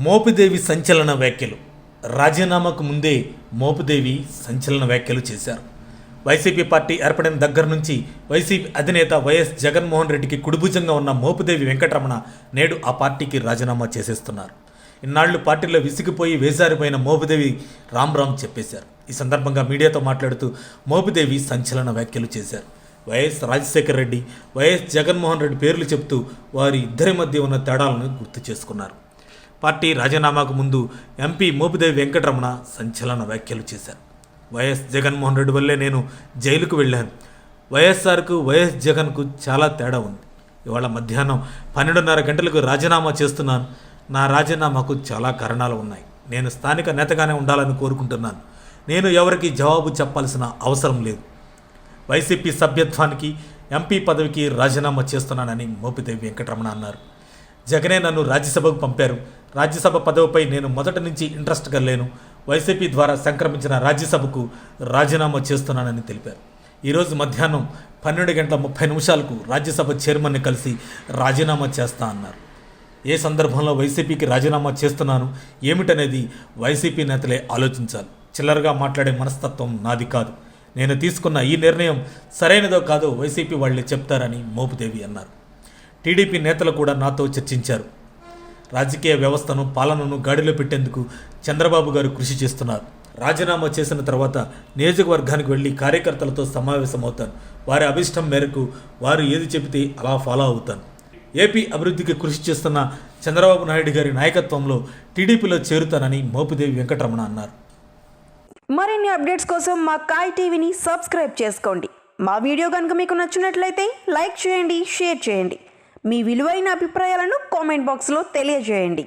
మోపిదేవి సంచలన వ్యాఖ్యలు. రాజీనామాకు ముందే మోపిదేవి సంచలన వ్యాఖ్యలు చేశారు. వైసీపీ పార్టీ ఏర్పడిన దగ్గర నుంచి వైసీపీ అధినేత వైఎస్ జగన్మోహన్ రెడ్డికి కుడిభుజంగా ఉన్న మోపిదేవి వెంకటరమణ నేడు ఆ పార్టీకి రాజీనామా చేసేస్తున్నారు. ఇన్నాళ్లు పార్టీలో విసిగిపోయి వేసారిపోయిన మోపిదేవి రామ్ చెప్పేశారు. ఈ సందర్భంగా మీడియాతో మాట్లాడుతూ మోపిదేవి సంచలన వ్యాఖ్యలు చేశారు. వైఎస్ రాజశేఖర రెడ్డి, వైఎస్ జగన్మోహన్ రెడ్డి పేర్లు చెబుతూ వారి ఇద్దరి మధ్య ఉన్న తేడాలను గుర్తు చేసుకున్నారు. పార్టీ రాజీనామాకు ముందు ఎంపీ మోపిదేవి వెంకటరమణ సంచలన వ్యాఖ్యలు చేశారు. వైఎస్ జగన్మోహన్ రెడ్డి వల్లే నేను జైలుకు వెళ్ళాను. వైఎస్ఆర్కు వైఎస్ జగన్కు చాలా తేడా ఉంది. ఇవాళ మధ్యాహ్నం 12:30 గంటలకు రాజీనామా చేస్తున్నాను. నా రాజీనామాకు చాలా కారణాలు ఉన్నాయి. నేను స్థానిక నేతగానే ఉండాలని కోరుకుంటున్నాను. నేను ఎవరికి జవాబు చెప్పాల్సిన అవసరం లేదు. వైసీపీ సభ్యత్వానికి, ఎంపీ పదవికి రాజీనామా చేస్తున్నానని మోపిదేవి వెంకటరమణ అన్నారు. జగనే నన్ను రాజ్యసభకు పంపారు. రాజ్యసభ పదవిపై నేను మొదటి నుంచి ఇంట్రెస్ట్గా లేను. వైసీపీ ద్వారా సంక్రమించిన రాజ్యసభకు రాజీనామా చేస్తున్నానని తెలిపారు. ఈరోజు మధ్యాహ్నం 12:30 రాజ్యసభ చైర్మన్ని కలిసి రాజీనామా చేస్తా అన్నారు. ఏ సందర్భంలో వైసీపీకి రాజీనామా చేస్తున్నాను ఏమిటనేది వైసీపీ నేతలే ఆలోచించాలి. చిల్లరగా మాట్లాడే మనస్తత్వం నాది కాదు. నేను తీసుకున్న ఈ నిర్ణయం సరైనదో కాదో వైసీపీ వాళ్ళే చెప్తారని మోపిదేవి అన్నారు. టీడీపీ నేతలు కూడా నాతో చర్చించారు. రాజకీయ వ్యవస్థను, పాలనను గాడిలో పెట్టేందుకు చంద్రబాబు గారు కృషి చేస్తున్నారు. రాజీనామా చేసిన తర్వాత నియోజకవర్గానికి వెళ్ళి కార్యకర్తలతో సమావేశమవుతాను. వారి అభిష్టం మేరకు వారు ఏది చెబితే అలా ఫాలో అవుతాను. ఏపీ అభివృద్ధికి కృషి చేస్తున్న చంద్రబాబు నాయుడు గారి నాయకత్వంలో టీడీపీలో చేరుతానని మోపిదేవి వెంకటరమణ అన్నారు. మరిన్ని అప్డేట్స్ కోసం మా కాయ్ టీవీని సబ్స్క్రైబ్ చేసుకోండి. మా వీడియో కనుక మీకు నచ్చినట్లయితే లైక్ చేయండి, షేర్ చేయండి. మీ విలువైన అభిప్రాయాలను కామెంట్ బాక్స్లో తెలియజేయండి.